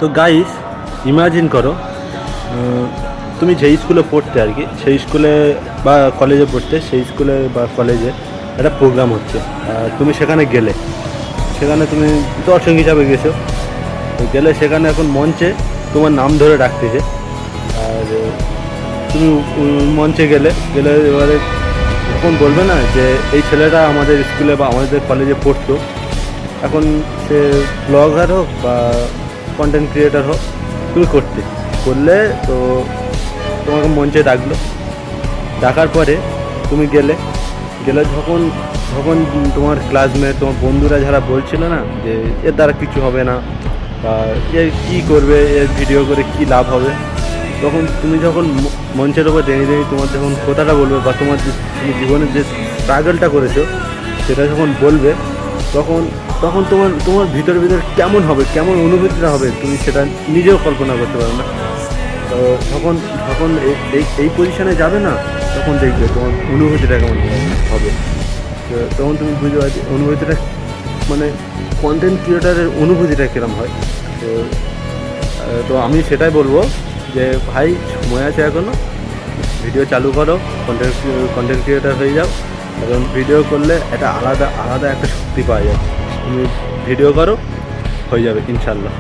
তো guys, imagine করো তুমি যেই স্কুলে পড়তে আর কি, সেই স্কুলে বা কলেজে পড়তে, সেই স্কুলে বা কলেজে একটা প্রোগ্রাম হচ্ছে। তুমি সেখানে গেলে, সেখানে তুমি দর্শক হিসাবে গেছো। তো গেলে সেখানে এখন মঞ্চে তোমার নাম ধরে ডাকতেছে। আর তুমি মঞ্চে গেলে গেলে এবারে তখন বলবে না যে এই ছেলেটা আমাদের স্কুলে বা আমাদের কলেজে পড়তো, এখন সে ব্লগার হোক বা কন্টেন্ট ক্রিয়েটার হোক, তুমি করলে তো তোমাকে মঞ্চে ডাকলো। ডাকার পরে তুমি গেলে গেলে যখন যখন তোমার ক্লাসমেট, তোমার বন্ধুরা যারা বলছিল না যে এর দ্বারা কিছু হবে না বা এ কী করবে, এর ভিডিও করে কী লাভ হবে, তখন তুমি যখন মঞ্চের ওপর দাঁড়িয়ে দাঁড়িয়ে তোমার যখন কথাটা বলবে বা তুমি জীবনের যে স্ট্রাগলটা করেছো সেটা যখন বলবে, তখন তখন তোমার তোমার ভিতরে কেমন হবে, কেমন অনুভূতিটা হবে, তুমি সেটা নিজেও কল্পনা করতে পারো না। তো যখন যখন এই পজিশনে যাবে না, তখন দেখবে তোমার অনুভূতিটা কেমন হবে। তো তখন তুমি বুঝতে পারছি অনুভূতিটা, মানে কন্টেন্ট ক্রিয়েটারের অনুভূতিটা কীরকম হয়। তো তো আমি সেটাই বলবো যে ভাই, সময় আছে এখনও, ভিডিও চালু করো, কন্টেন্ট ক্রিয়েটার হয়ে যাও। এবং ভিডিও করলে একটা আলাদা আলাদা একটা শক্তি পাওয়া যায়। তুমি ভিডিও করো, হয়ে যাবে ইনশাল্লাহ।